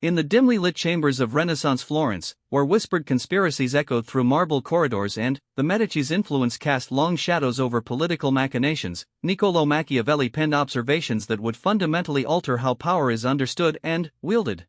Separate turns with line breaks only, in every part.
In the dimly lit chambers of Renaissance Florence, where whispered conspiracies echoed through marble corridors and the Medici's influence cast long shadows over political machinations, Niccolò Machiavelli penned observations that would fundamentally alter how power is understood and wielded.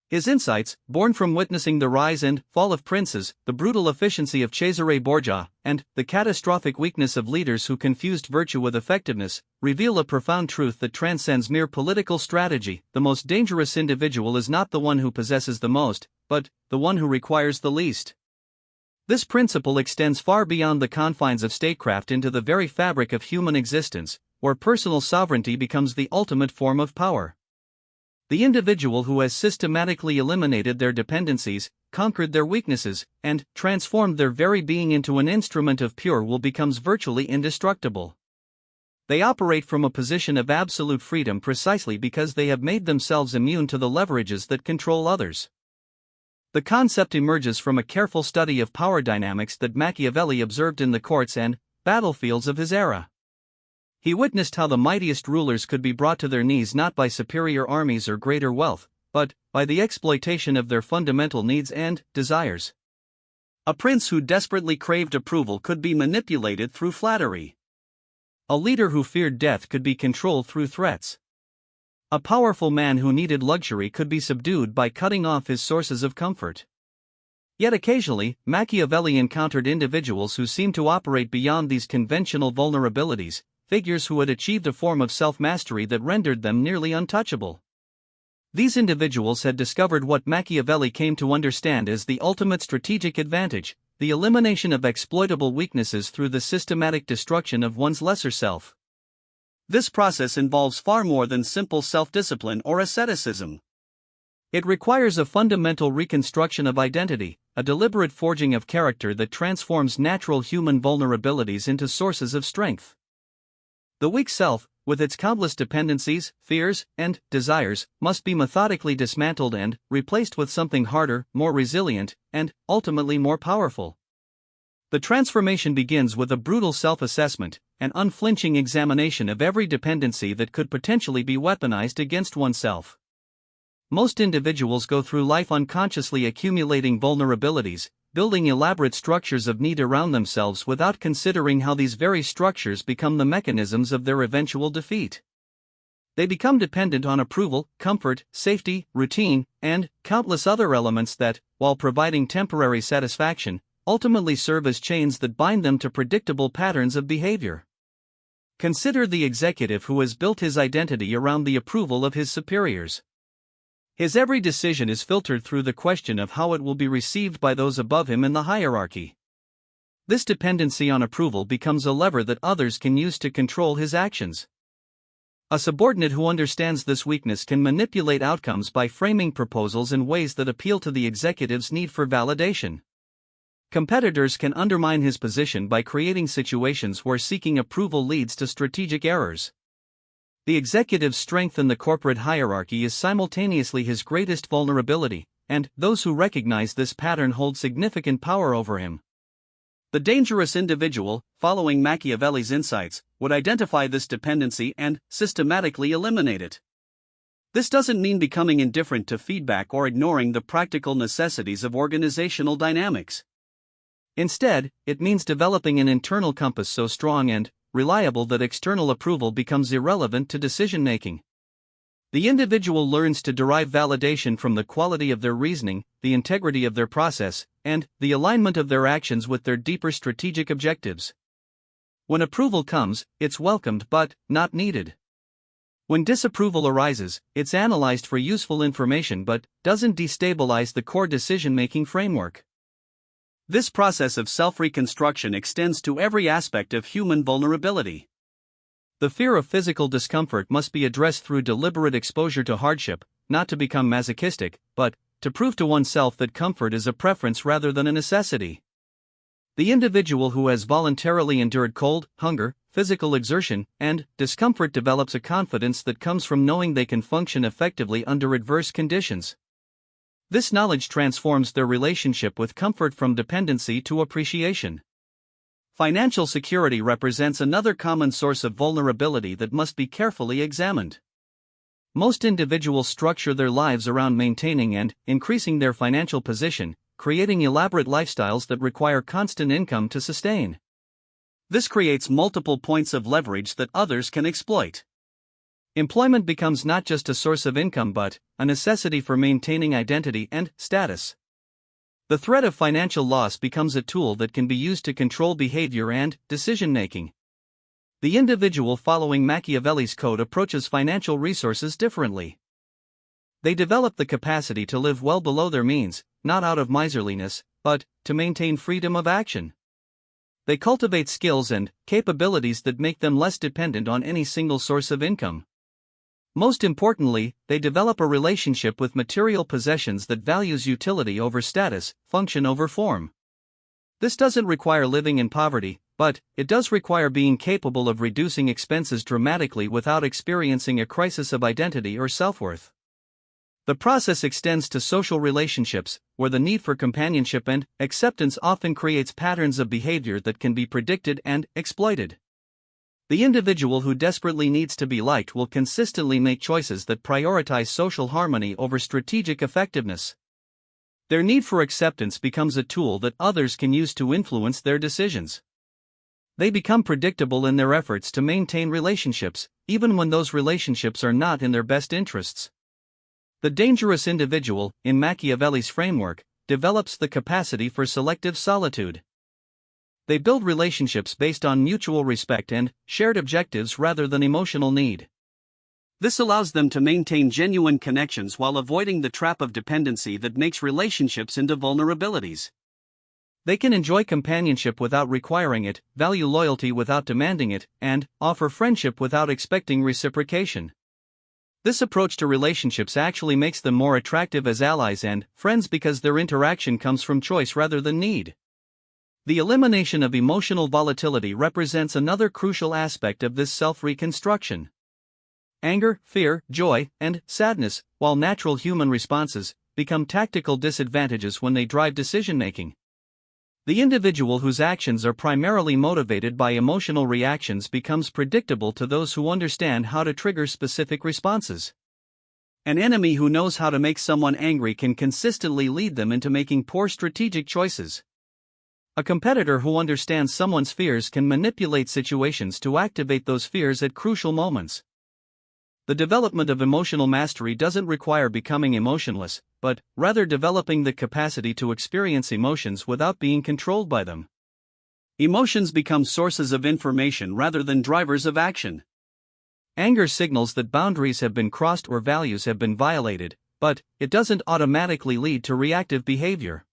His insights, born from witnessing the rise and fall of princes, the brutal efficiency of Cesare Borgia, and the catastrophic weakness of leaders who confused virtue with effectiveness, reveal a profound truth that transcends mere political strategy. The most dangerous individual is not the one who possesses the most, but the one who requires the least. This principle extends far beyond the confines of statecraft into the very fabric of human existence, where personal sovereignty becomes the ultimate form of power. The individual who has systematically eliminated their dependencies, conquered their weaknesses, and transformed their very being into an instrument of pure will becomes virtually indestructible. They operate from a position of absolute freedom precisely because they have made themselves immune to the leverages that control others. The concept emerges from a careful study of power dynamics that Machiavelli observed in the courts and battlefields of his era. He witnessed how the mightiest rulers could be brought to their knees not by superior armies or greater wealth, but by the exploitation of their fundamental needs and desires. A prince who desperately craved approval could be manipulated through flattery. A leader who feared death could be controlled through threats. A powerful man who needed luxury could be subdued by cutting off his sources of comfort. Yet occasionally, Machiavelli encountered individuals who seemed to operate beyond these conventional vulnerabilities, figures who had achieved a form of self-mastery that rendered them nearly untouchable. These individuals had discovered what Machiavelli came to understand as the ultimate strategic advantage: the elimination of exploitable weaknesses through the systematic destruction of one's lesser self. This process involves far more than simple self-discipline or asceticism. It requires a fundamental reconstruction of identity, a deliberate forging of character that transforms natural human vulnerabilities into sources of strength. The weak self, with its countless dependencies, fears, and desires, must be methodically dismantled and replaced with something harder, more resilient, and ultimately more powerful. The transformation begins with a brutal self-assessment, an unflinching examination of every dependency that could potentially be weaponized against oneself. Most individuals go through life unconsciously accumulating vulnerabilities, building elaborate structures of need around themselves without considering how these very structures become the mechanisms of their eventual defeat. They become dependent on approval, comfort, safety, routine, and countless other elements that, while providing temporary satisfaction, ultimately serve as chains that bind them to predictable patterns of behavior. Consider the executive who has built his identity around the approval of his superiors. His every decision is filtered through the question of how it will be received by those above him in the hierarchy. This dependency on approval becomes a lever that others can use to control his actions. A subordinate who understands this weakness can manipulate outcomes by framing proposals in ways that appeal to the executive's need for validation. Competitors can undermine his position by creating situations where seeking approval leads to strategic errors. The executive's strength in the corporate hierarchy is simultaneously his greatest vulnerability, and those who recognize this pattern hold significant power over him. The dangerous individual, following Machiavelli's insights, would identify this dependency and systematically eliminate it. This doesn't mean becoming indifferent to feedback or ignoring the practical necessities of organizational dynamics. Instead, it means developing an internal compass so strong and reliable that external approval becomes irrelevant to decision-making. The individual learns to derive validation from the quality of their reasoning, the integrity of their process, and the alignment of their actions with their deeper strategic objectives. When approval comes, it's welcomed but not needed. When disapproval arises, it's analyzed for useful information but doesn't destabilize the core decision-making framework. This process of self-reconstruction extends to every aspect of human vulnerability. The fear of physical discomfort must be addressed through deliberate exposure to hardship, not to become masochistic, but to prove to oneself that comfort is a preference rather than a necessity. The individual who has voluntarily endured cold, hunger, physical exertion, and discomfort develops a confidence that comes from knowing they can function effectively under adverse conditions. This knowledge transforms their relationship with comfort from dependency to appreciation. Financial security represents another common source of vulnerability that must be carefully examined. Most individuals structure their lives around maintaining and increasing their financial position, creating elaborate lifestyles that require constant income to sustain. This creates multiple points of leverage that others can exploit. Employment becomes not just a source of income but a necessity for maintaining identity and status. The threat of financial loss becomes a tool that can be used to control behavior and decision-making. The individual following Machiavelli's code approaches financial resources differently. They develop the capacity to live well below their means, not out of miserliness, but to maintain freedom of action. They cultivate skills and capabilities that make them less dependent on any single source of income. Most importantly, they develop a relationship with material possessions that values utility over status, function over form. This doesn't require living in poverty, but it does require being capable of reducing expenses dramatically without experiencing a crisis of identity or self-worth. The process extends to social relationships, where the need for companionship and acceptance often creates patterns of behavior that can be predicted and exploited. The individual who desperately needs to be liked will consistently make choices that prioritize social harmony over strategic effectiveness. Their need for acceptance becomes a tool that others can use to influence their decisions. They become predictable in their efforts to maintain relationships, even when those relationships are not in their best interests. The dangerous individual, in Machiavelli's framework, develops the capacity for selective solitude. They build relationships based on mutual respect and shared objectives rather than emotional need. This allows them to maintain genuine connections while avoiding the trap of dependency that makes relationships into vulnerabilities. They can enjoy companionship without requiring it, value loyalty without demanding it, and offer friendship without expecting reciprocation. This approach to relationships actually makes them more attractive as allies and friends because their interaction comes from choice rather than need. The elimination of emotional volatility represents another crucial aspect of this self-reconstruction. Anger, fear, joy, and sadness, while natural human responses, become tactical disadvantages when they drive decision-making. The individual whose actions are primarily motivated by emotional reactions becomes predictable to those who understand how to trigger specific responses. An enemy who knows how to make someone angry can consistently lead them into making poor strategic choices. A competitor who understands someone's fears can manipulate situations to activate those fears at crucial moments. The development of emotional mastery doesn't require becoming emotionless, but rather developing the capacity to experience emotions without being controlled by them. Emotions become sources of information rather than drivers of action. Anger signals that boundaries have been crossed or values have been violated, but it doesn't automatically lead to reactive behavior.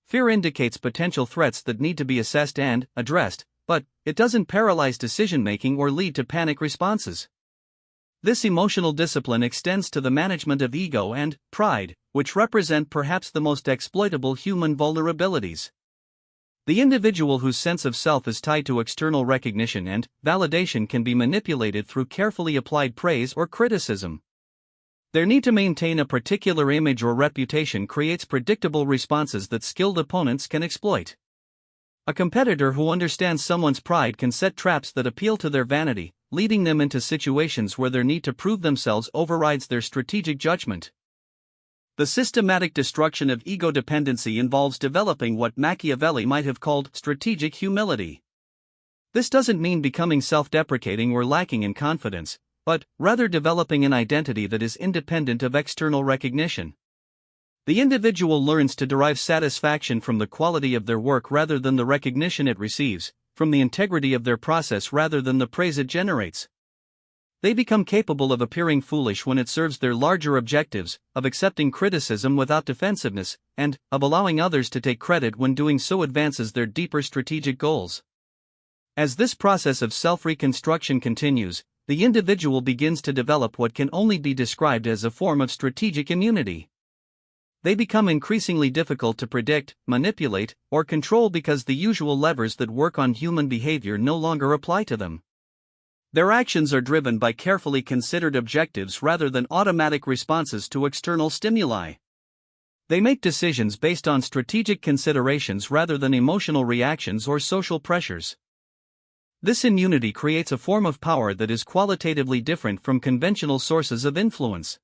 Fear indicates potential threats that need to be assessed and addressed, but it doesn't paralyze decision-making or lead to panic responses. This emotional discipline extends to the management of ego and pride, which represent perhaps the most exploitable human vulnerabilities. The individual whose sense of self is tied to external recognition and validation can be manipulated through carefully applied praise or criticism. Their need to maintain a particular image or reputation creates predictable responses that skilled opponents can exploit. A competitor who understands someone's pride can set traps that appeal to their vanity, leading them into situations where their need to prove themselves overrides their strategic judgment. The systematic destruction of ego dependency involves developing what Machiavelli might have called strategic humility. This doesn't mean becoming self-deprecating or lacking in confidence, but rather developing an identity that is independent of external recognition. The individual learns to derive satisfaction from the quality of their work rather than the recognition it receives, from the integrity of their process rather than the praise it generates. They become capable of appearing foolish when it serves their larger objectives, of accepting criticism without defensiveness, and of allowing others to take credit when doing so advances their deeper strategic goals. As this process of self-reconstruction continues, the individual begins to develop what can only be described as a form of strategic immunity. They become increasingly difficult to predict, manipulate, or control because the usual levers that work on human behavior no longer apply to them. Their actions are driven by carefully considered objectives rather than automatic responses to external stimuli. They make decisions based on strategic considerations rather than emotional reactions or social pressures. This immunity creates a form of power that is qualitatively different from conventional sources of influence.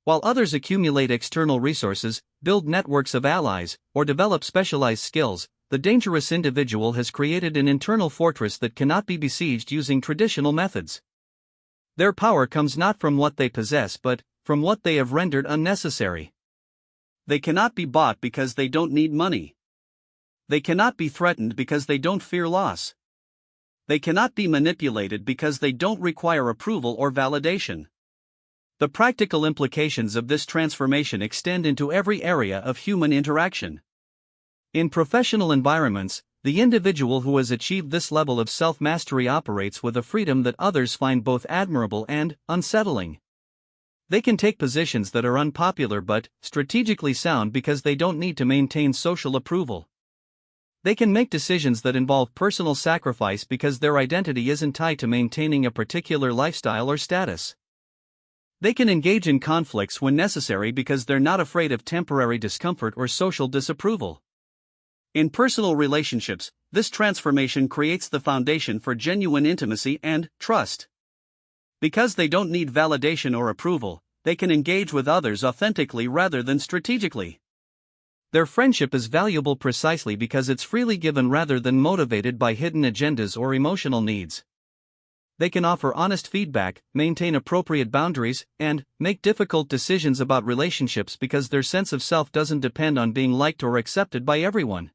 While others accumulate external resources, build networks of allies, or develop specialized skills, the dangerous individual has created an internal fortress that cannot be besieged using traditional methods. Their power comes not from what they possess but from what they have rendered unnecessary. They cannot be bought because they don't need money. They cannot be threatened because they don't fear loss. They cannot be manipulated because they don't require approval or validation. The practical implications of this transformation extend into every area of human interaction. In professional environments, the individual who has achieved this level of self-mastery operates with a freedom that others find both admirable and unsettling. They can take positions that are unpopular but strategically sound because they don't need to maintain social approval. They can make decisions that involve personal sacrifice because their identity isn't tied to maintaining a particular lifestyle or status. They can engage in conflicts when necessary because they're not afraid of temporary discomfort or social disapproval. In personal relationships, this transformation creates the foundation for genuine intimacy and trust. Because they don't need validation or approval, they can engage with others authentically rather than strategically. Their friendship is valuable precisely because it's freely given rather than motivated by hidden agendas or emotional needs. They can offer honest feedback, maintain appropriate boundaries, and make difficult decisions about relationships because their sense of self doesn't depend on being liked or accepted by everyone.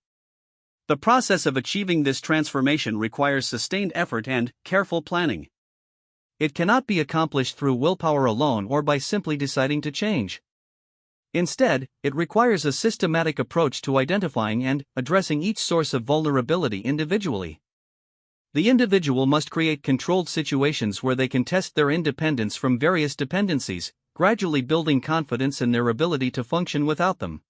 The process of achieving this transformation requires sustained effort and careful planning. It cannot be accomplished through willpower alone or by simply deciding to change. Instead, it requires a systematic approach to identifying and addressing each source of vulnerability individually. The individual must create controlled situations where they can test their independence from various dependencies, gradually building confidence in their ability to function without them.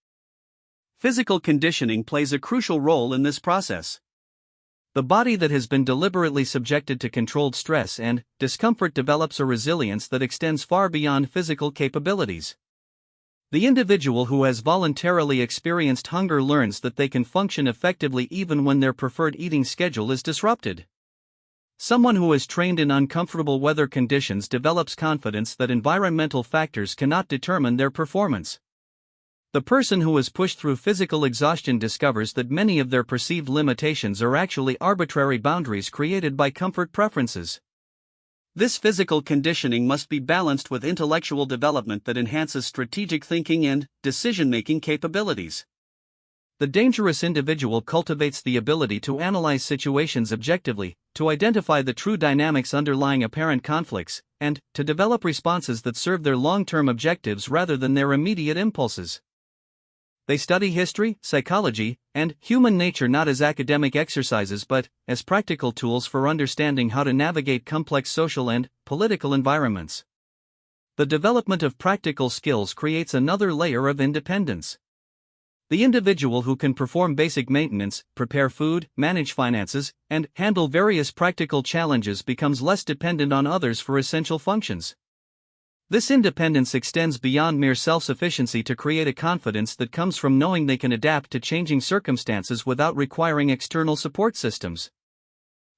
Physical conditioning plays a crucial role in this process. The body that has been deliberately subjected to controlled stress and discomfort develops a resilience that extends far beyond physical capabilities. The individual who has voluntarily experienced hunger learns that they can function effectively even when their preferred eating schedule is disrupted. Someone who is trained in uncomfortable weather conditions develops confidence that environmental factors cannot determine their performance. The person who is pushed through physical exhaustion discovers that many of their perceived limitations are actually arbitrary boundaries created by comfort preferences. This physical conditioning must be balanced with intellectual development that enhances strategic thinking and decision-making capabilities. The dangerous individual cultivates the ability to analyze situations objectively, to identify the true dynamics underlying apparent conflicts, and to develop responses that serve their long-term objectives rather than their immediate impulses. They study history, psychology, and human nature not as academic exercises but as practical tools for understanding how to navigate complex social and political environments. The development of practical skills creates another layer of independence. The individual who can perform basic maintenance, prepare food, manage finances, and handle various practical challenges becomes less dependent on others for essential functions. This independence extends beyond mere self-sufficiency to create a confidence that comes from knowing they can adapt to changing circumstances without requiring external support systems.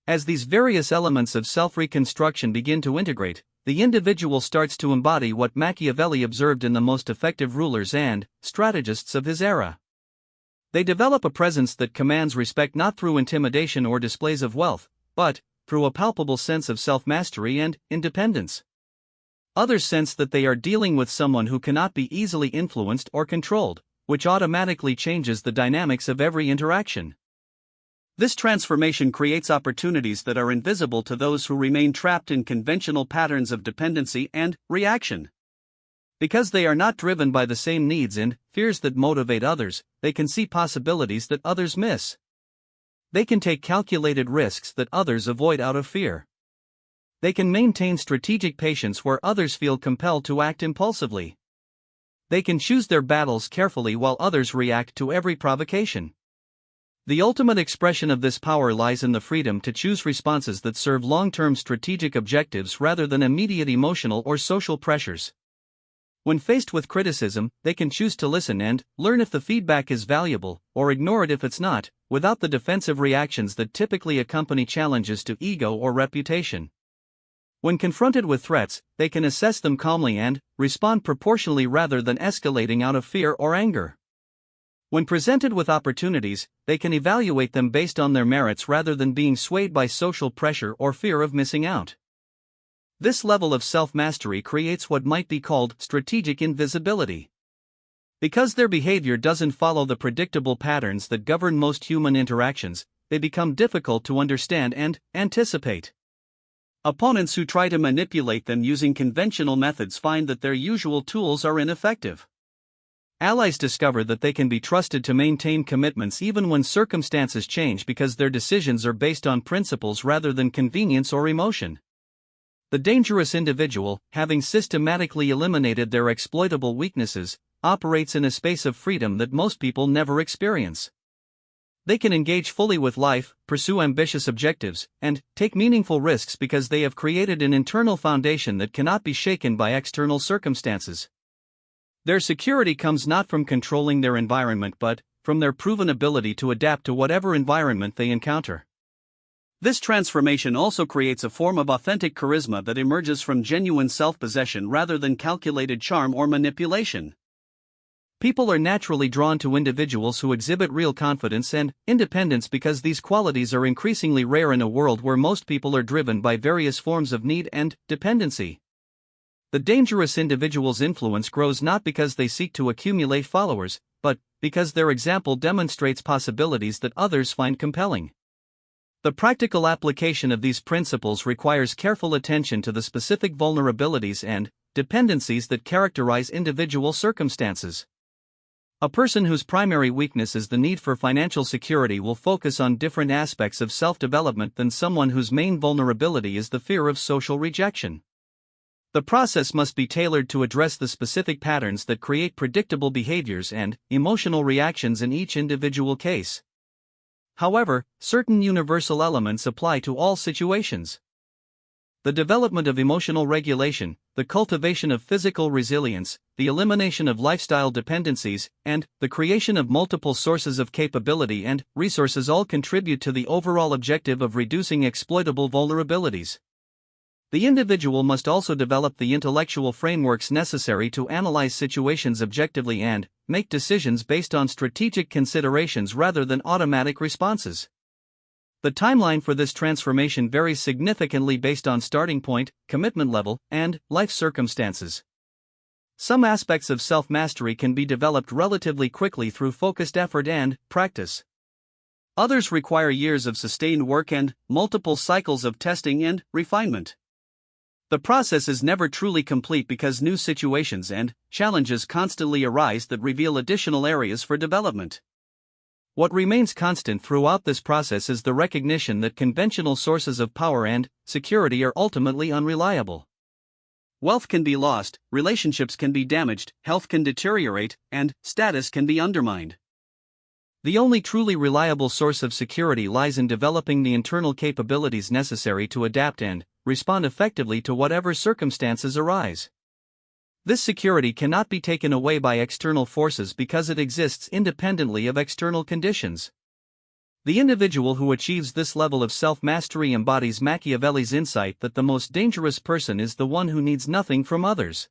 As these various elements of self-reconstruction begin to integrate, the individual starts to embody what Machiavelli observed in the most effective rulers and strategists of his era. They develop a presence that commands respect not through intimidation or displays of wealth, but through a palpable sense of self-mastery and independence. Others sense that they are dealing with someone who cannot be easily influenced or controlled, which automatically changes the dynamics of every interaction. This transformation creates opportunities that are invisible to those who remain trapped in conventional patterns of dependency and reaction. Because they are not driven by the same needs and fears that motivate others, they can see possibilities that others miss. They can take calculated risks that others avoid out of fear. They can maintain strategic patience where others feel compelled to act impulsively. They can choose their battles carefully while others react to every provocation. The ultimate expression of this power lies in the freedom to choose responses that serve long-term strategic objectives rather than immediate emotional or social pressures. When faced with criticism, they can choose to listen and learn if the feedback is valuable, or ignore it if it's not, without the defensive reactions that typically accompany challenges to ego or reputation. When confronted with threats, they can assess them calmly and respond proportionally rather than escalating out of fear or anger. When presented with opportunities, they can evaluate them based on their merits rather than being swayed by social pressure or fear of missing out. This level of self-mastery creates what might be called strategic invisibility. Because their behavior doesn't follow the predictable patterns that govern most human interactions, they become difficult to understand and anticipate. Opponents who try to manipulate them using conventional methods find that their usual tools are ineffective. Allies discover that they can be trusted to maintain commitments even when circumstances change because their decisions are based on principles rather than convenience or emotion. The dangerous individual, having systematically eliminated their exploitable weaknesses, operates in a space of freedom that most people never experience. They can engage fully with life, pursue ambitious objectives, and take meaningful risks because they have created an internal foundation that cannot be shaken by external circumstances. Their security comes not from controlling their environment but from their proven ability to adapt to whatever environment they encounter. This transformation also creates a form of authentic charisma that emerges from genuine self-possession rather than calculated charm or manipulation. People are naturally drawn to individuals who exhibit real confidence and independence because these qualities are increasingly rare in a world where most people are driven by various forms of need and dependency. The dangerous individual's influence grows not because they seek to accumulate followers, but because their example demonstrates possibilities that others find compelling. The practical application of these principles requires careful attention to the specific vulnerabilities and dependencies that characterize individual circumstances. A person whose primary weakness is the need for financial security will focus on different aspects of self-development than someone whose main vulnerability is the fear of social rejection. The process must be tailored to address the specific patterns that create predictable behaviors and emotional reactions in each individual case. However, certain universal elements apply to all situations. The development of emotional regulation, the cultivation of physical resilience, the elimination of lifestyle dependencies, and the creation of multiple sources of capability and resources all contribute to the overall objective of reducing exploitable vulnerabilities. The individual must also develop the intellectual frameworks necessary to analyze situations objectively and make decisions based on strategic considerations rather than automatic responses. The timeline for this transformation varies significantly based on starting point, commitment level, and life circumstances. Some aspects of self-mastery can be developed relatively quickly through focused effort and practice. Others require years of sustained work and multiple cycles of testing and refinement. The process is never truly complete because new situations and challenges constantly arise that reveal additional areas for development. What remains constant throughout this process is the recognition that conventional sources of power and security are ultimately unreliable. Wealth can be lost, relationships can be damaged, health can deteriorate, and status can be undermined. The only truly reliable source of security lies in developing the internal capabilities necessary to adapt and respond effectively to whatever circumstances arise. This security cannot be taken away by external forces because it exists independently of external conditions. The individual who achieves this level of self-mastery embodies Machiavelli's insight that the most dangerous person is the one who needs nothing from others.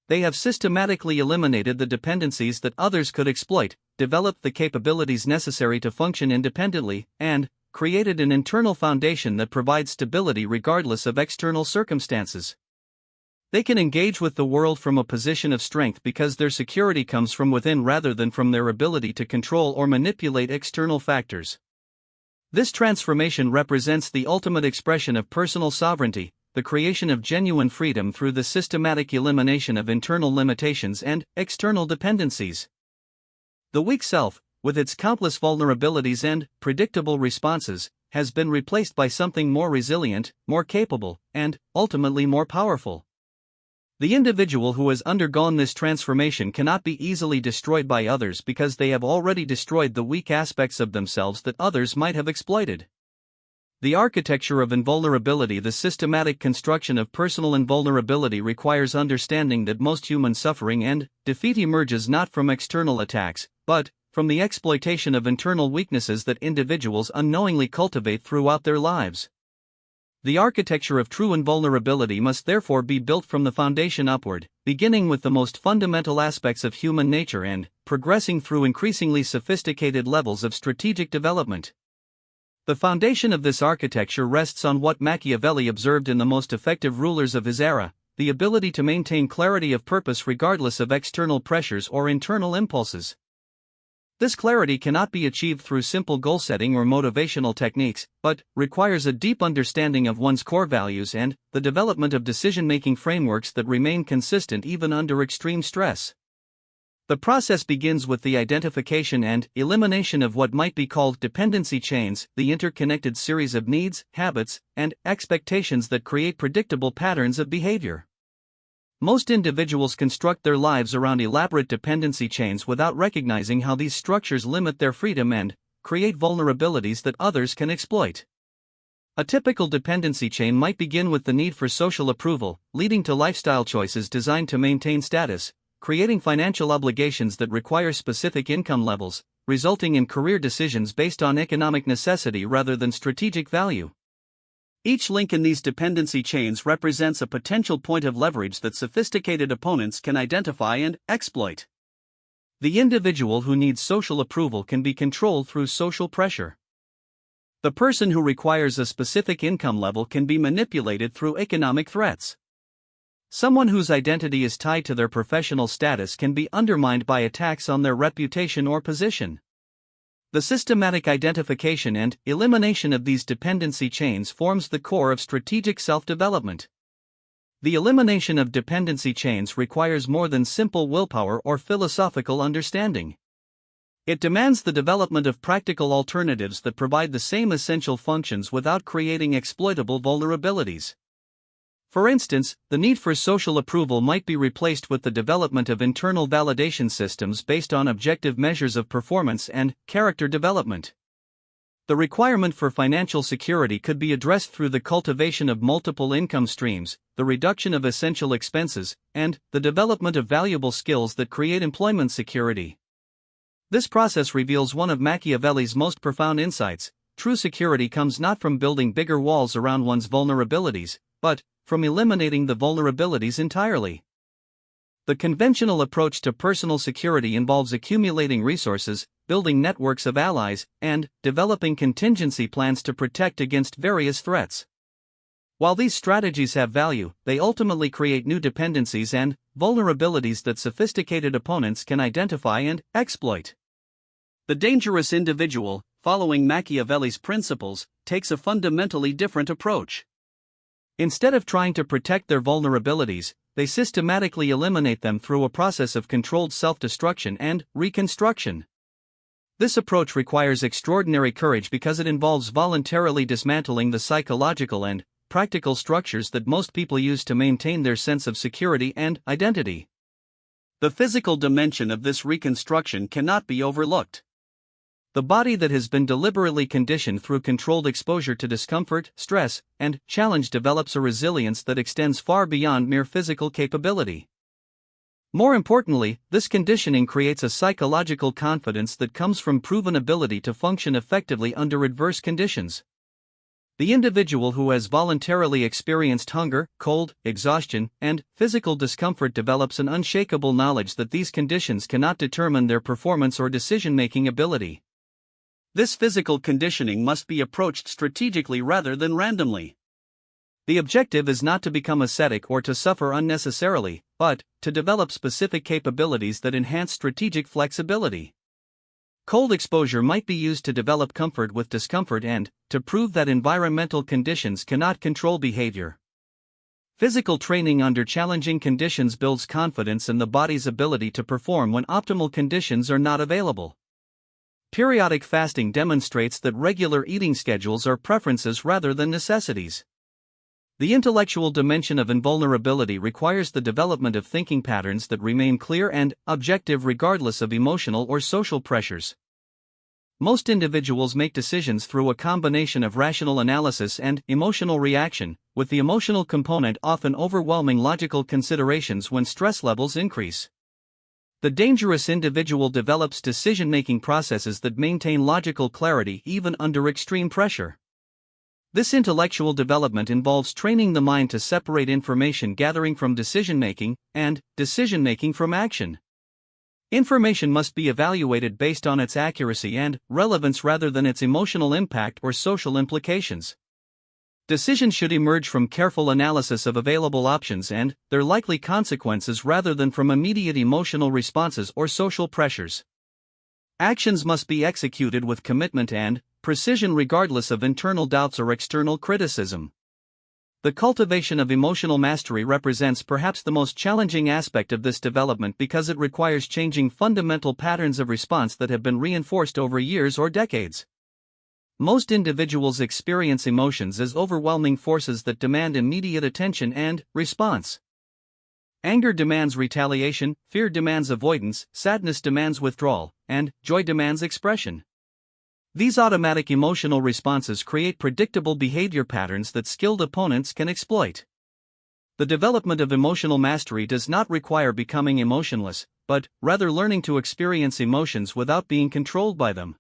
They have systematically eliminated the dependencies that others could exploit, developed the capabilities necessary to function independently, and created an internal foundation that provides stability regardless of external circumstances. They can engage with the world from a position of strength because their security comes from within rather than from their ability to control or manipulate external factors. This transformation represents the ultimate expression of personal sovereignty, the creation of genuine freedom through the systematic elimination of internal limitations and external dependencies. The weak self, with its countless vulnerabilities and predictable responses, has been replaced by something more resilient, more capable, and ultimately more powerful. The individual who has undergone this transformation cannot be easily destroyed by others because they have already destroyed the weak aspects of themselves that others might have exploited. The architecture of invulnerability. The systematic construction of personal invulnerability requires understanding that most human suffering and defeat emerges not from external attacks, but from the exploitation of internal weaknesses that individuals unknowingly cultivate throughout their lives. The architecture of true invulnerability must therefore be built from the foundation upward, beginning with the most fundamental aspects of human nature and progressing through increasingly sophisticated levels of strategic development. The foundation of this architecture rests on what Machiavelli observed in the most effective rulers of his era: the ability to maintain clarity of purpose regardless of external pressures or internal impulses. This clarity cannot be achieved through simple goal setting or motivational techniques, but requires a deep understanding of one's core values and the development of decision-making frameworks that remain consistent even under extreme stress. The process begins with the identification and elimination of what might be called dependency chains, the interconnected series of needs, habits, and expectations that create predictable patterns of behavior. Most individuals construct their lives around elaborate dependency chains without recognizing how these structures limit their freedom and create vulnerabilities that others can exploit. A typical dependency chain might begin with the need for social approval, leading to lifestyle choices designed to maintain status, creating financial obligations that require specific income levels, resulting in career decisions based on economic necessity rather than strategic value. Each link in these dependency chains represents a potential point of leverage that sophisticated opponents can identify and exploit. The individual who needs social approval can be controlled through social pressure. The person who requires a specific income level can be manipulated through economic threats. Someone whose identity is tied to their professional status can be undermined by attacks on their reputation or position. The systematic identification and elimination of these dependency chains forms the core of strategic self-development. The elimination of dependency chains requires more than simple willpower or philosophical understanding. It demands the development of practical alternatives that provide the same essential functions without creating exploitable vulnerabilities. For instance, the need for social approval might be replaced with the development of internal validation systems based on objective measures of performance and character development. The requirement for financial security could be addressed through the cultivation of multiple income streams, the reduction of essential expenses, and the development of valuable skills that create employment security. This process reveals one of Machiavelli's most profound insights: true security comes not from building bigger walls around one's vulnerabilities, but from eliminating the vulnerabilities entirely. The conventional approach to personal security involves accumulating resources, building networks of allies, and developing contingency plans to protect against various threats. While these strategies have value, they ultimately create new dependencies and vulnerabilities that sophisticated opponents can identify and exploit. The dangerous individual, following Machiavelli's principles, takes a fundamentally different approach. Instead of trying to protect their vulnerabilities, they systematically eliminate them through a process of controlled self-destruction and reconstruction. This approach requires extraordinary courage because it involves voluntarily dismantling the psychological and practical structures that most people use to maintain their sense of security and identity. The physical dimension of this reconstruction cannot be overlooked. The body that has been deliberately conditioned through controlled exposure to discomfort, stress, and challenge develops a resilience that extends far beyond mere physical capability. More importantly, this conditioning creates a psychological confidence that comes from proven ability to function effectively under adverse conditions. The individual who has voluntarily experienced hunger, cold, exhaustion, and physical discomfort develops an unshakable knowledge that these conditions cannot determine their performance or decision-making ability. This physical conditioning must be approached strategically rather than randomly. The objective is not to become ascetic or to suffer unnecessarily, but to develop specific capabilities that enhance strategic flexibility. Cold exposure might be used to develop comfort with discomfort and to prove that environmental conditions cannot control behavior. Physical training under challenging conditions builds confidence in the body's ability to perform when optimal conditions are not available. Periodic fasting demonstrates that regular eating schedules are preferences rather than necessities. The intellectual dimension of invulnerability requires the development of thinking patterns that remain clear and objective regardless of emotional or social pressures. Most individuals make decisions through a combination of rational analysis and emotional reaction, with the emotional component often overwhelming logical considerations when stress levels increase. The dangerous individual develops decision-making processes that maintain logical clarity even under extreme pressure. This intellectual development involves training the mind to separate information gathering from decision-making and decision-making from action. Information must be evaluated based on its accuracy and relevance rather than its emotional impact or social implications. Decisions should emerge from careful analysis of available options and their likely consequences rather than from immediate emotional responses or social pressures. Actions must be executed with commitment and precision regardless of internal doubts or external criticism. The cultivation of emotional mastery represents perhaps the most challenging aspect of this development because it requires changing fundamental patterns of response that have been reinforced over years or decades. Most individuals experience emotions as overwhelming forces that demand immediate attention and response. Anger demands retaliation, fear demands avoidance, sadness demands withdrawal, and joy demands expression. These automatic emotional responses create predictable behavior patterns that skilled opponents can exploit. The development of emotional mastery does not require becoming emotionless, but rather learning to experience emotions without being controlled by them.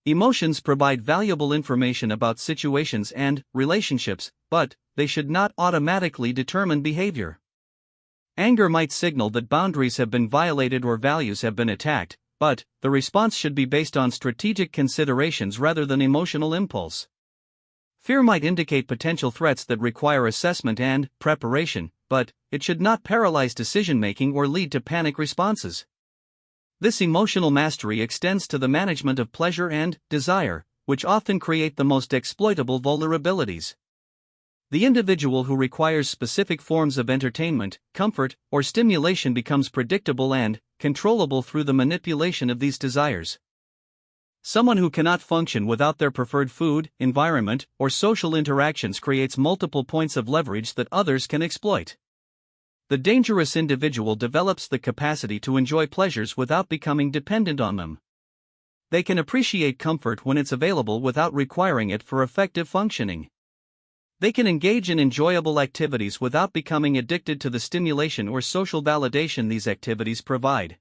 Emotions provide valuable information about situations and relationships, but they should not automatically determine behavior. Anger might signal that boundaries have been violated or values have been attacked, but the response should be based on strategic considerations rather than emotional impulse. Fear might indicate potential threats that require assessment and preparation, but it should not paralyze decision-making or lead to panic responses. This emotional mastery extends to the management of pleasure and desire, which often create the most exploitable vulnerabilities. The individual who requires specific forms of entertainment, comfort, or stimulation becomes predictable and controllable through the manipulation of these desires. Someone who cannot function without their preferred food, environment, or social interactions creates multiple points of leverage that others can exploit. The dangerous individual develops the capacity to enjoy pleasures without becoming dependent on them. They can appreciate comfort when it's available without requiring it for effective functioning. They can engage in enjoyable activities without becoming addicted to the stimulation or social validation these activities provide.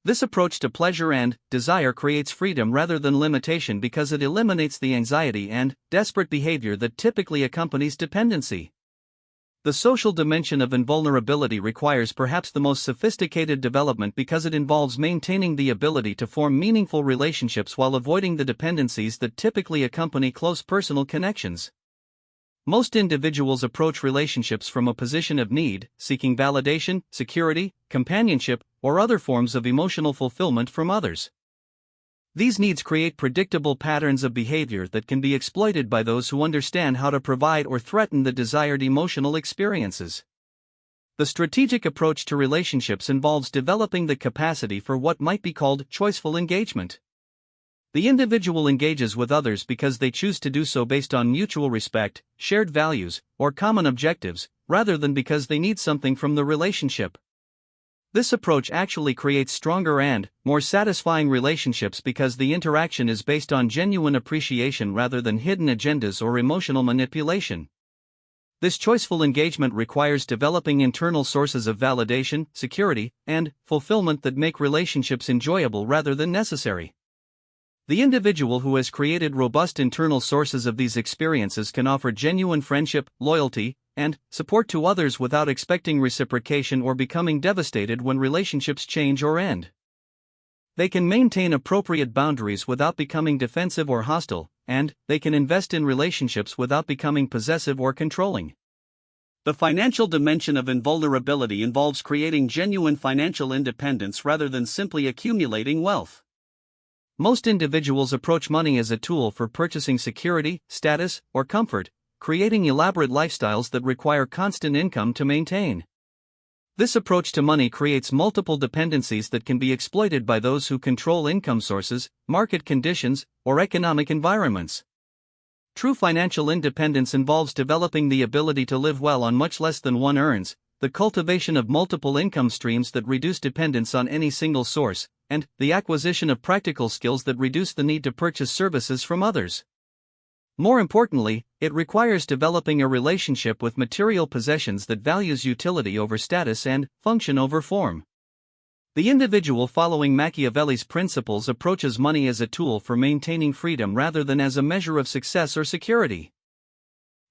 This approach to pleasure and desire creates freedom rather than limitation because it eliminates the anxiety and desperate behavior that typically accompanies dependency. The social dimension of invulnerability requires perhaps the most sophisticated development because it involves maintaining the ability to form meaningful relationships while avoiding the dependencies that typically accompany close personal connections. Most individuals approach relationships from a position of need, seeking validation, security, companionship, or other forms of emotional fulfillment from others. These needs create predictable patterns of behavior that can be exploited by those who understand how to provide or threaten the desired emotional experiences. The strategic approach to relationships involves developing the capacity for what might be called choiceful engagement. The individual engages with others because they choose to do so based on mutual respect, shared values, or common objectives, rather than because they need something from the relationship. This approach actually creates stronger and more satisfying relationships because the interaction is based on genuine appreciation rather than hidden agendas or emotional manipulation. This choiceful engagement requires developing internal sources of validation, security, and fulfillment that make relationships enjoyable rather than necessary. The individual who has created robust internal sources of these experiences can offer genuine friendship, loyalty, and support to others without expecting reciprocation or becoming devastated when relationships change or end. They can maintain appropriate boundaries without becoming defensive or hostile, and they can invest in relationships without becoming possessive or controlling. The financial dimension of invulnerability involves creating genuine financial independence rather than simply accumulating wealth. Most individuals approach money as a tool for purchasing security, status, or comfort, creating elaborate lifestyles that require constant income to maintain. This approach to money creates multiple dependencies that can be exploited by those who control income sources, market conditions, or economic environments. True financial independence involves developing the ability to live well on much less than one earns, the cultivation of multiple income streams that reduce dependence on any single source, and the acquisition of practical skills that reduce the need to purchase services from others. More importantly, it requires developing a relationship with material possessions that values utility over status and function over form. The individual following Machiavelli's principles approaches money as a tool for maintaining freedom rather than as a measure of success or security.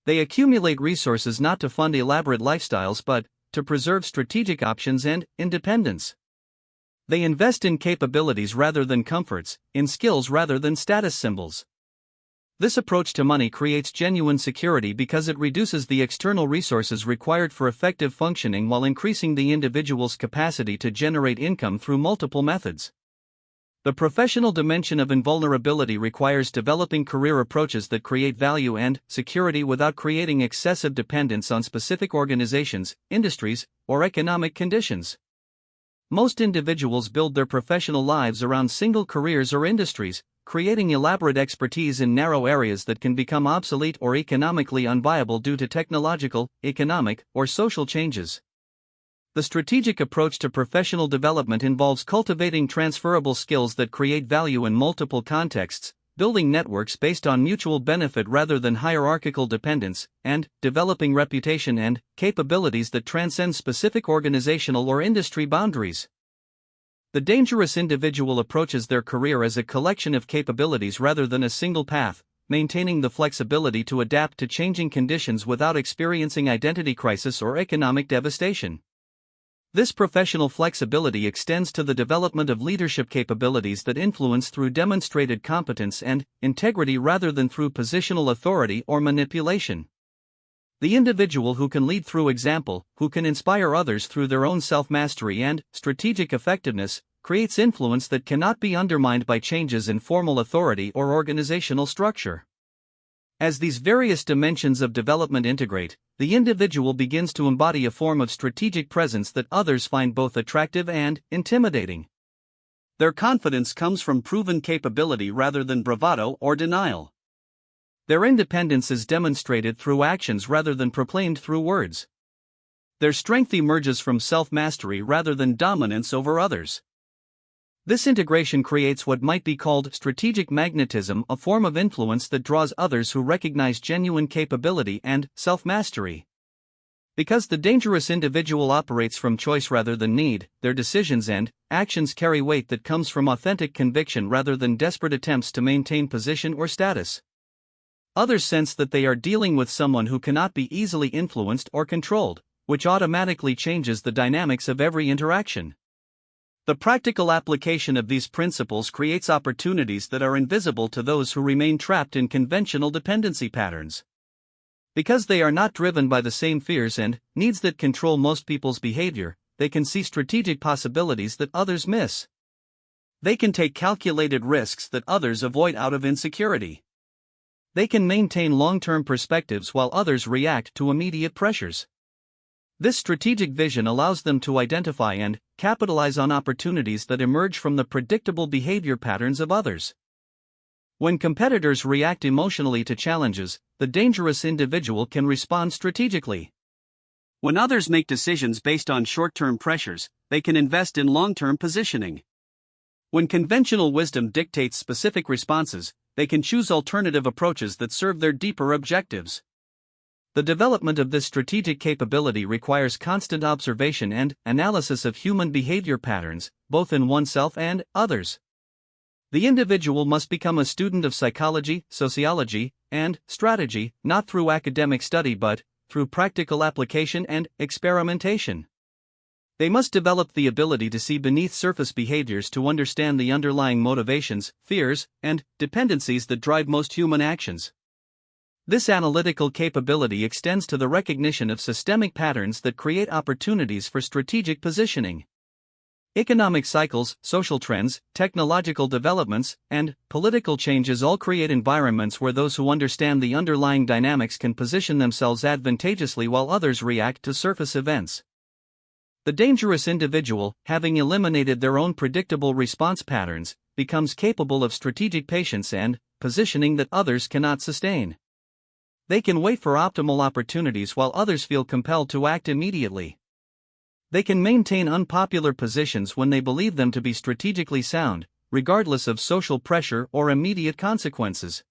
They accumulate resources not to fund elaborate lifestyles but to preserve strategic options and independence. They invest in capabilities rather than comforts, in skills rather than status symbols. This approach to money creates genuine security because it reduces the external resources required for effective functioning while increasing the individual's capacity to generate income through multiple methods. The professional dimension of invulnerability requires developing career approaches that create value and security without creating excessive dependence on specific organizations, industries, or economic conditions. Most individuals build their professional lives around single careers or industries, creating elaborate expertise in narrow areas that can become obsolete or economically unviable due to technological, economic, or social changes. The strategic approach to professional development involves cultivating transferable skills that create value in multiple contexts, building networks based on mutual benefit rather than hierarchical dependence, and developing reputation and capabilities that transcend specific organizational or industry boundaries. The dangerous individual approaches their career as a collection of capabilities rather than a single path, maintaining the flexibility to adapt to changing conditions without experiencing identity crisis or economic devastation. This professional flexibility extends to the development of leadership capabilities that influence through demonstrated competence and integrity rather than through positional authority or manipulation. The individual who can lead through example, who can inspire others through their own self-mastery and strategic effectiveness, creates influence that cannot be undermined by changes in formal authority or organizational structure. As these various dimensions of development integrate, the individual begins to embody a form of strategic presence that others find both attractive and intimidating. Their confidence comes from proven capability rather than bravado or denial. Their independence is demonstrated through actions rather than proclaimed through words. Their strength emerges from self-mastery rather than dominance over others. This integration creates what might be called strategic magnetism, a form of influence that draws others who recognize genuine capability and self-mastery. Because the dangerous individual operates from choice rather than need, their decisions and actions carry weight that comes from authentic conviction rather than desperate attempts to maintain position or status. Others sense that they are dealing with someone who cannot be easily influenced or controlled, which automatically changes the dynamics of every interaction. The practical application of these principles creates opportunities that are invisible to those who remain trapped in conventional dependency patterns. Because they are not driven by the same fears and needs that control most people's behavior, they can see strategic possibilities that others miss. They can take calculated risks that others avoid out of insecurity. They can maintain long-term perspectives while others react to immediate pressures. This strategic vision allows them to identify and capitalize on opportunities that emerge from the predictable behavior patterns of others. When competitors react emotionally to challenges, the dangerous individual can respond strategically. When others make decisions based on short-term pressures, they can invest in long-term positioning. When conventional wisdom dictates specific responses, they can choose alternative approaches that serve their deeper objectives. The development of this strategic capability requires constant observation and analysis of human behavior patterns, both in oneself and others. The individual must become a student of psychology, sociology, and strategy, not through academic study but through practical application and experimentation. They must develop the ability to see beneath surface behaviors to understand the underlying motivations, fears, and dependencies that drive most human actions. This analytical capability extends to the recognition of systemic patterns that create opportunities for strategic positioning. Economic cycles, social trends, technological developments, and political changes all create environments where those who understand the underlying dynamics can position themselves advantageously while others react to surface events. The dangerous individual, having eliminated their own predictable response patterns, becomes capable of strategic patience and positioning that others cannot sustain. They can wait for optimal opportunities while others feel compelled to act immediately. They can maintain unpopular positions when they believe them to be strategically sound, regardless of social pressure or immediate consequences.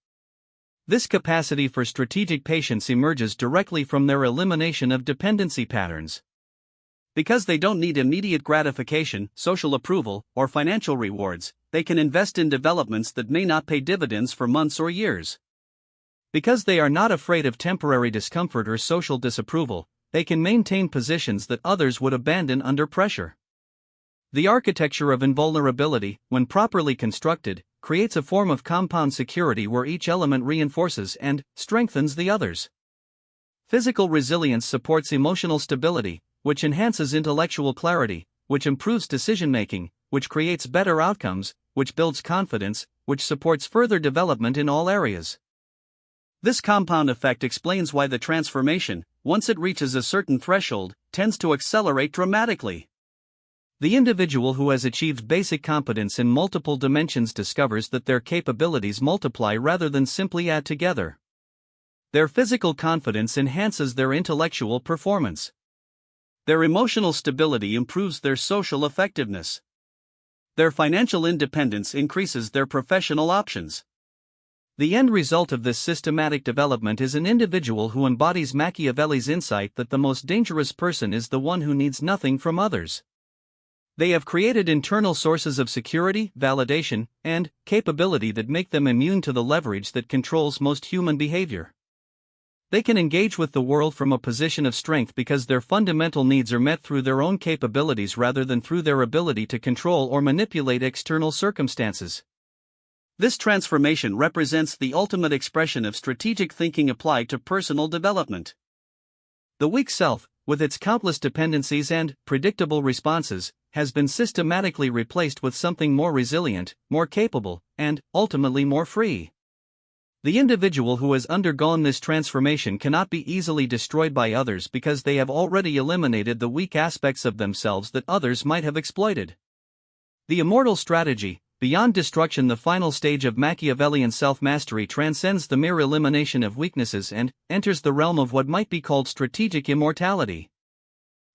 This capacity for strategic patience emerges directly from their elimination of dependency patterns. Because they don't need immediate gratification, social approval, or financial rewards, they can invest in developments that may not pay dividends for months or years. Because they are not afraid of temporary discomfort or social disapproval, they can maintain positions that others would abandon under pressure. The architecture of invulnerability, when properly constructed, creates a form of compound security where each element reinforces and strengthens the others. Physical resilience supports emotional stability, which enhances intellectual clarity, which improves decision-making, which creates better outcomes, which builds confidence, which supports further development in all areas. This compound effect explains why the transformation, once it reaches a certain threshold, tends to accelerate dramatically. The individual who has achieved basic competence in multiple dimensions discovers that their capabilities multiply rather than simply add together. Their physical confidence enhances their intellectual performance. Their emotional stability improves their social effectiveness. Their financial independence increases their professional options. The end result of this systematic development is an individual who embodies Machiavelli's insight that the most dangerous person is the one who needs nothing from others. They have created internal sources of security, validation, and capability that make them immune to the leverage that controls most human behavior. They can engage with the world from a position of strength because their fundamental needs are met through their own capabilities rather than through their ability to control or manipulate external circumstances. This transformation represents the ultimate expression of strategic thinking applied to personal development. The weak self, with its countless dependencies and predictable responses, has been systematically replaced with something more resilient, more capable, and ultimately more free. The individual who has undergone this transformation cannot be easily destroyed by others because they have already eliminated the weak aspects of themselves that others might have exploited. The immortal strategy, beyond destruction, the final stage of Machiavellian self-mastery, transcends the mere elimination of weaknesses and enters the realm of what might be called strategic immortality.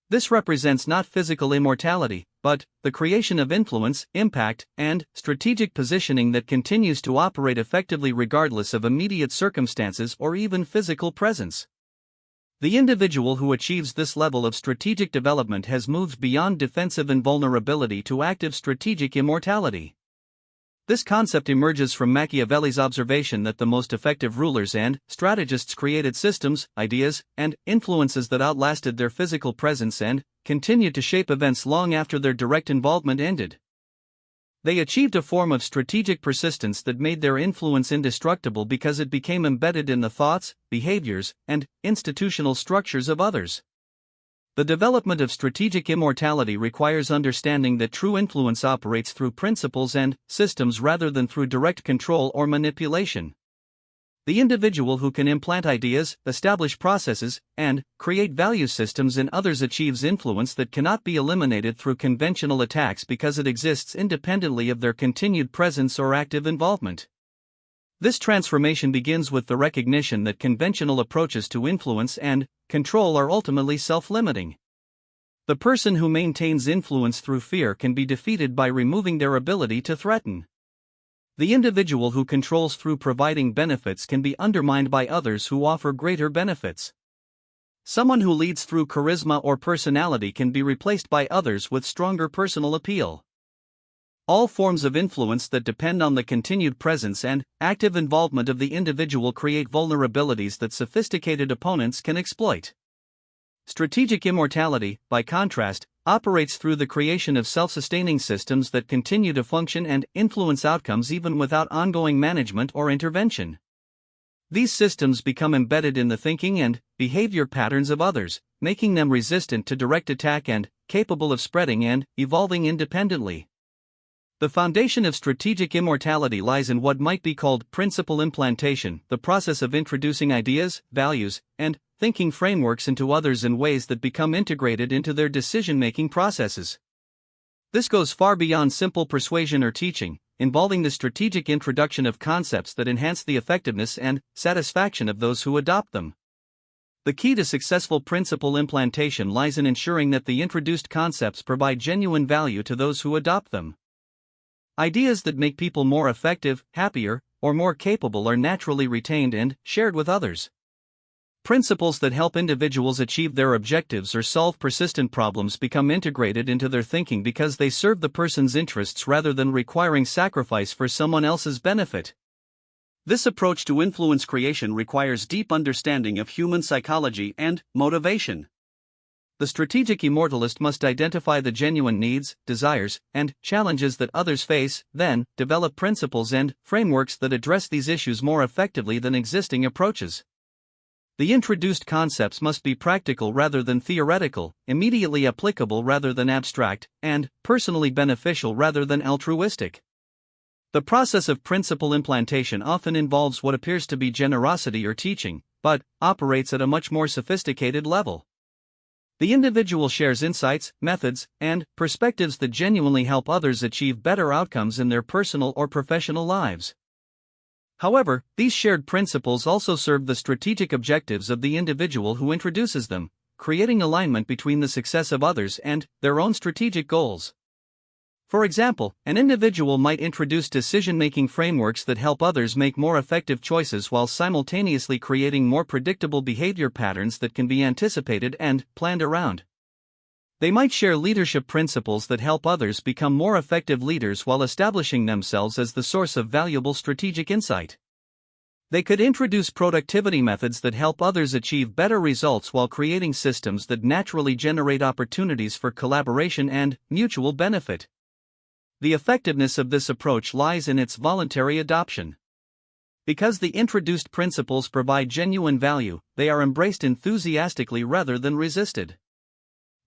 This represents not physical immortality, but the creation of influence, impact, and strategic positioning that continues to operate effectively regardless of immediate circumstances or even physical presence. The individual who achieves this level of strategic development has moved beyond defensive invulnerability to active strategic immortality. This concept emerges from Machiavelli's observation that the most effective rulers and strategists created systems, ideas, and influences that outlasted their physical presence and continued to shape events long after their direct involvement ended. They achieved a form of strategic persistence that made their influence indestructible because it became embedded in the thoughts, behaviors, and institutional structures of others. The development of strategic immortality requires understanding that true influence operates through principles and systems rather than through direct control or manipulation. The individual who can implant ideas, establish processes, and create value systems in others achieves influence that cannot be eliminated through conventional attacks because it exists independently of their continued presence or active involvement. This transformation begins with the recognition that conventional approaches to influence and control are ultimately self-limiting. The person who maintains influence through fear can be defeated by removing their ability to threaten. The individual who controls through providing benefits can be undermined by others who offer greater benefits. Someone who leads through charisma or personality can be replaced by others with stronger personal appeal. All forms of influence that depend on the continued presence and active involvement of the individual create vulnerabilities that sophisticated opponents can exploit. Strategic immortality, by contrast, operates through the creation of self-sustaining systems that continue to function and influence outcomes even without ongoing management or intervention. These systems become embedded in the thinking and behavior patterns of others, making them resistant to direct attack and capable of spreading and evolving independently. The foundation of strategic immortality lies in what might be called principle implantation, the process of introducing ideas, values, and thinking frameworks into others in ways that become integrated into their decision-making processes. This goes far beyond simple persuasion or teaching, involving the strategic introduction of concepts that enhance the effectiveness and satisfaction of those who adopt them. The key to successful principle implantation lies in ensuring that the introduced concepts provide genuine value to those who adopt them. Ideas that make people more effective, happier, or more capable are naturally retained and shared with others. Principles that help individuals achieve their objectives or solve persistent problems become integrated into their thinking because they serve the person's interests rather than requiring sacrifice for someone else's benefit. This approach to influence creation requires deep understanding of human psychology and motivation. The strategic immortalist must identify the genuine needs, desires, and challenges that others face, then develop principles and frameworks that address these issues more effectively than existing approaches. The introduced concepts must be practical rather than theoretical, immediately applicable rather than abstract, and personally beneficial rather than altruistic. The process of principle implantation often involves what appears to be generosity or teaching, but operates at a much more sophisticated level. The individual shares insights, methods, and perspectives that genuinely help others achieve better outcomes in their personal or professional lives. However, these shared principles also serve the strategic objectives of the individual who introduces them, creating alignment between the success of others and their own strategic goals. For example, an individual might introduce decision-making frameworks that help others make more effective choices while simultaneously creating more predictable behavior patterns that can be anticipated and planned around. They might share leadership principles that help others become more effective leaders while establishing themselves as the source of valuable strategic insight. They could introduce productivity methods that help others achieve better results while creating systems that naturally generate opportunities for collaboration and mutual benefit. The effectiveness of this approach lies in its voluntary adoption. Because the introduced principles provide genuine value, they are embraced enthusiastically rather than resisted.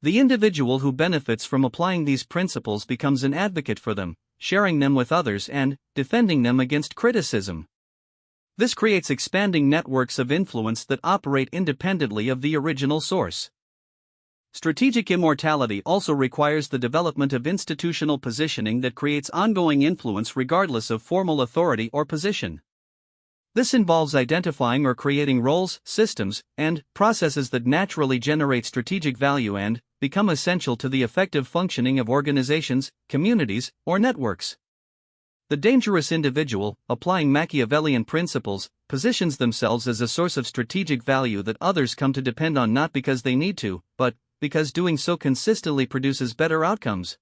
The individual who benefits from applying these principles becomes an advocate for them, sharing them with others and defending them against criticism. This creates expanding networks of influence that operate independently of the original source. Strategic immortality also requires the development of institutional positioning that creates ongoing influence regardless of formal authority or position. This involves identifying or creating roles, systems, and processes that naturally generate strategic value and become essential to the effective functioning of organizations, communities, or networks. The dangerous individual, applying Machiavellian principles, positions themselves as a source of strategic value that others come to depend on not because they need to, but because doing so consistently produces better outcomes.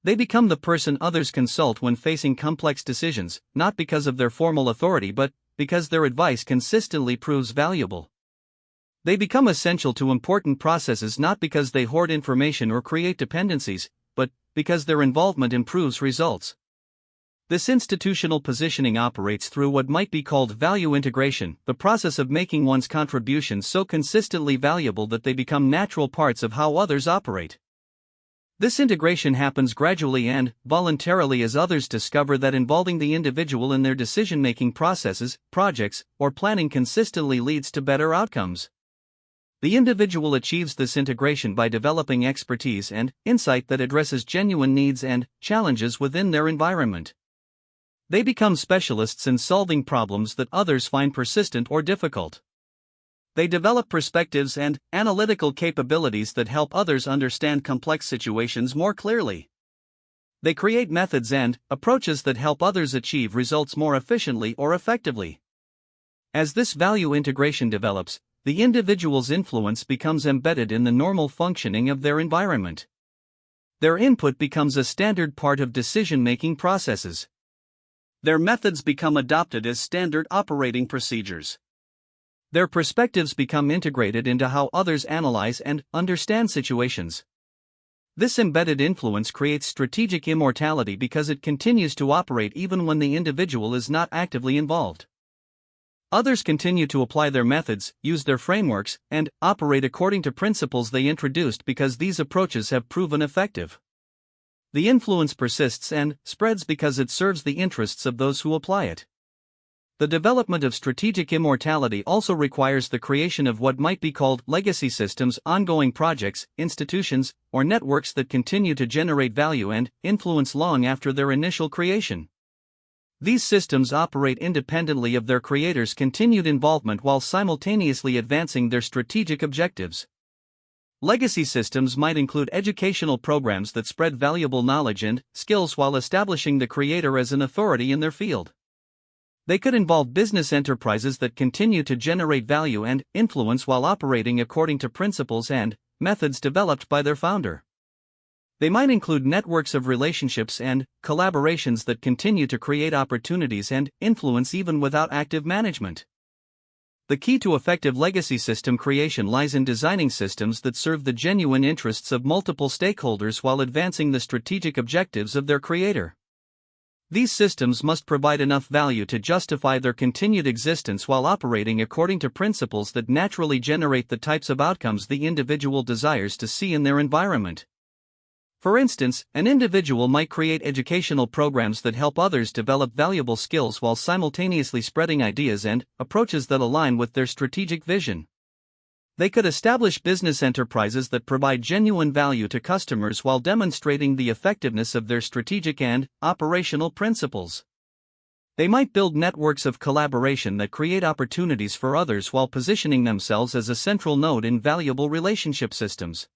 They become the person others consult when facing complex decisions, not because of their formal authority but because their advice consistently proves valuable. They become essential to important processes not because they hoard information or create dependencies, but because their involvement improves results. This institutional positioning operates through what might be called value integration, the process of making one's contributions so consistently valuable that they become natural parts of how others operate. This integration happens gradually and voluntarily as others discover that involving the individual in their decision-making processes, projects, or planning consistently leads to better outcomes. The individual achieves this integration by developing expertise and insight that addresses genuine needs and challenges within their environment. They become specialists in solving problems that others find persistent or difficult. They develop perspectives and analytical capabilities that help others understand complex situations more clearly. They create methods and approaches that help others achieve results more efficiently or effectively. As this value integration develops, the individual's influence becomes embedded in the normal functioning of their environment. Their input becomes a standard part of decision-making processes. Their methods become adopted as standard operating procedures. Their perspectives become integrated into how others analyze and understand situations. This embedded influence creates strategic immortality because it continues to operate even when the individual is not actively involved. Others continue to apply their methods, use their frameworks, and operate according to principles they introduced because these approaches have proven effective. The influence persists and spreads because it serves the interests of those who apply it. The development of strategic immortality also requires the creation of what might be called legacy systems, ongoing projects, institutions, or networks that continue to generate value and influence long after their initial creation. These systems operate independently of their creators' continued involvement while simultaneously advancing their strategic objectives. Legacy systems might include educational programs that spread valuable knowledge and skills while establishing the creator as an authority in their field. They could involve business enterprises that continue to generate value and influence while operating according to principles and methods developed by their founder. They might include networks of relationships and collaborations that continue to create opportunities and influence even without active management. The key to effective legacy system creation lies in designing systems that serve the genuine interests of multiple stakeholders while advancing the strategic objectives of their creator. These systems must provide enough value to justify their continued existence while operating according to principles that naturally generate the types of outcomes the individual desires to see in their environment. For instance, an individual might create educational programs that help others develop valuable skills while simultaneously spreading ideas and approaches that align with their strategic vision. They could establish business enterprises that provide genuine value to customers while demonstrating the effectiveness of their strategic and operational principles. They might build networks of collaboration that create opportunities for others while positioning themselves as a central node in valuable relationship systems.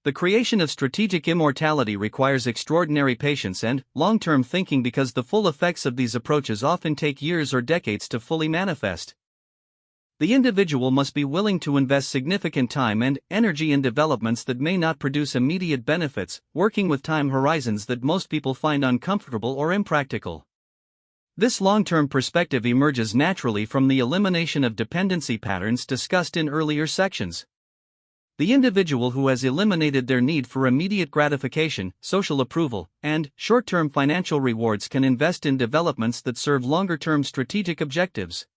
The creation of strategic immortality requires extraordinary patience and long-term thinking because the full effects of these approaches often take years or decades to fully manifest. The individual must be willing to invest significant time and energy in developments that may not produce immediate benefits, working with time horizons that most people find uncomfortable or impractical. This long-term perspective emerges naturally from the elimination of dependency patterns discussed in earlier sections. The individual who has eliminated their need for immediate gratification, social approval, and short-term financial rewards can invest in developments that serve longer-term strategic objectives.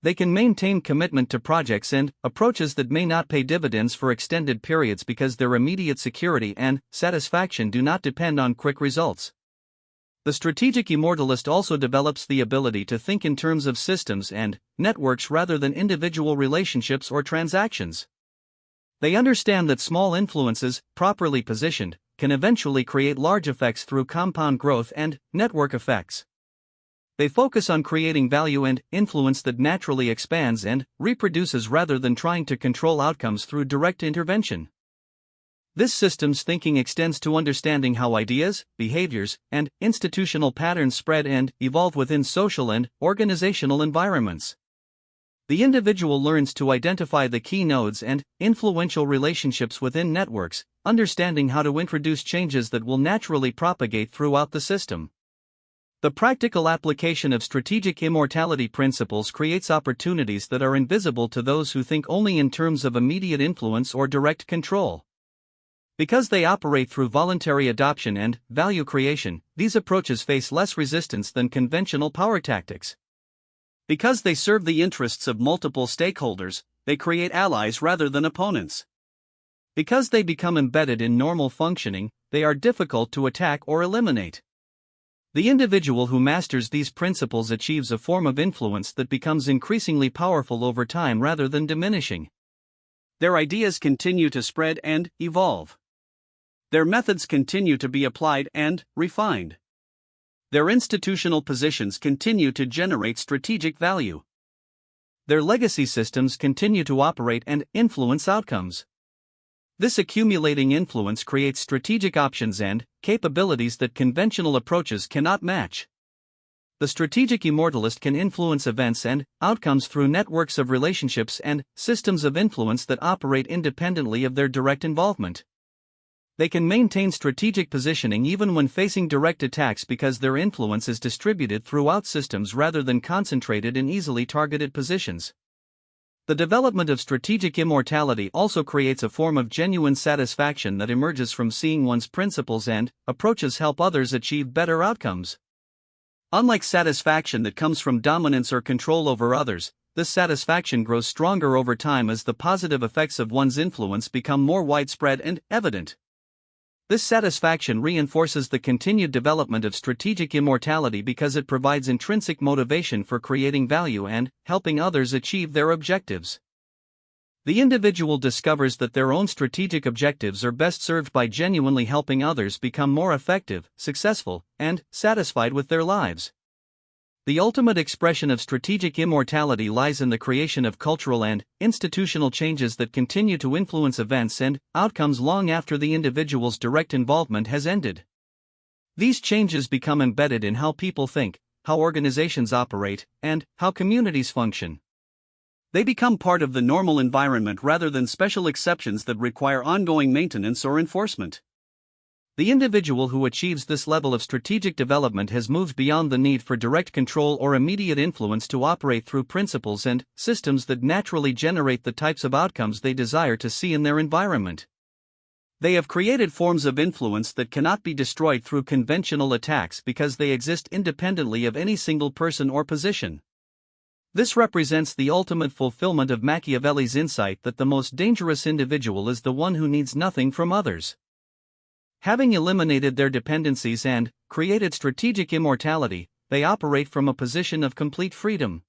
They can maintain commitment to projects and approaches that may not pay dividends for extended periods because their immediate security and satisfaction do not depend on quick results. The strategic immortalist also develops the ability to think in terms of systems and networks rather than individual relationships or transactions. They understand that small influences, properly positioned, can eventually create large effects through compound growth and network effects. They focus on creating value and influence that naturally expands and reproduces rather than trying to control outcomes through direct intervention. This systems thinking extends to understanding how ideas, behaviors, and institutional patterns spread and evolve within social and organizational environments. The individual learns to identify the key nodes and influential relationships within networks, understanding how to introduce changes that will naturally propagate throughout the system. The practical application of strategic immortality principles creates opportunities that are invisible to those who think only in terms of immediate influence or direct control. Because they operate through voluntary adoption and value creation, these approaches face less resistance than conventional power tactics. Because they serve the interests of multiple stakeholders, they create allies rather than opponents. Because they become embedded in normal functioning, they are difficult to attack or eliminate. The individual who masters these principles achieves a form of influence that becomes increasingly powerful over time rather than diminishing. Their ideas continue to spread and evolve. Their methods continue to be applied and refined. Their institutional positions continue to generate strategic value. Their legacy systems continue to operate and influence outcomes. This accumulating influence creates strategic options and capabilities that conventional approaches cannot match. The strategic immortalist can influence events and outcomes through networks of relationships and systems of influence that operate independently of their direct involvement. They can maintain strategic positioning even when facing direct attacks because their influence is distributed throughout systems rather than concentrated in easily targeted positions. The development of strategic immortality also creates a form of genuine satisfaction that emerges from seeing one's principles and approaches help others achieve better outcomes. Unlike satisfaction that comes from dominance or control over others, this satisfaction grows stronger over time as the positive effects of one's influence become more widespread and evident. This satisfaction reinforces the continued development of strategic immortality because it provides intrinsic motivation for creating value and helping others achieve their objectives. The individual discovers that their own strategic objectives are best served by genuinely helping others become more effective, successful, and satisfied with their lives. The ultimate expression of strategic immortality lies in the creation of cultural and institutional changes that continue to influence events and outcomes long after the individual's direct involvement has ended. These changes become embedded in how people think, how organizations operate, and how communities function. They become part of the normal environment rather than special exceptions that require ongoing maintenance or enforcement. The individual who achieves this level of strategic development has moved beyond the need for direct control or immediate influence to operate through principles and systems that naturally generate the types of outcomes they desire to see in their environment. They have created forms of influence that cannot be destroyed through conventional attacks because they exist independently of any single person or position. This represents the ultimate fulfillment of Machiavelli's insight that the most dangerous individual is the one who needs nothing from others. Having eliminated their dependencies and created strategic immortality, they operate from a position of complete freedom.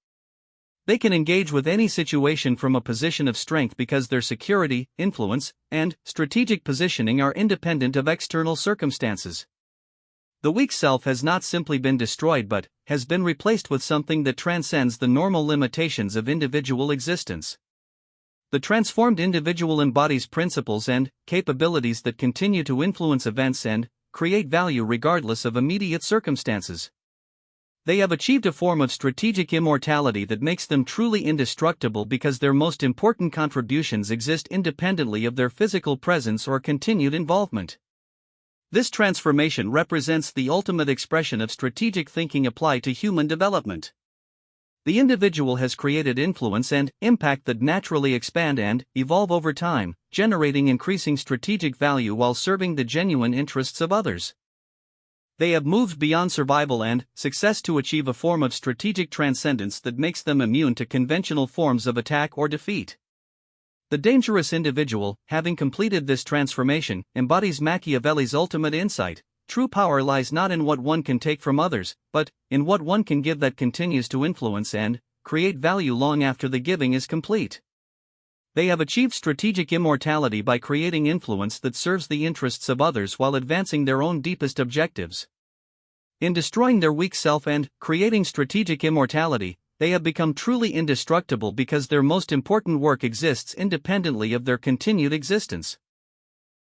They can engage with any situation from a position of strength because their security, influence, and strategic positioning are independent of external circumstances. The weak self has not simply been destroyed but has been replaced with something that transcends the normal limitations of individual existence. The transformed individual embodies principles and capabilities that continue to influence events and create value regardless of immediate circumstances. They have achieved a form of strategic immortality that makes them truly indestructible because their most important contributions exist independently of their physical presence or continued involvement. This transformation represents the ultimate expression of strategic thinking applied to human development. The individual has created influence and impact that naturally expand and evolve over time, generating increasing strategic value while serving the genuine interests of others. They have moved beyond survival and success to achieve a form of strategic transcendence that makes them immune to conventional forms of attack or defeat. The dangerous individual, having completed this transformation, embodies Machiavelli's ultimate insight. True power lies not in what one can take from others, but in what one can give that continues to influence and create value long after the giving is complete. They have achieved strategic immortality by creating influence that serves the interests of others while advancing their own deepest objectives. In destroying their weak self and creating strategic immortality, they have become truly indestructible because their most important work exists independently of their continued existence.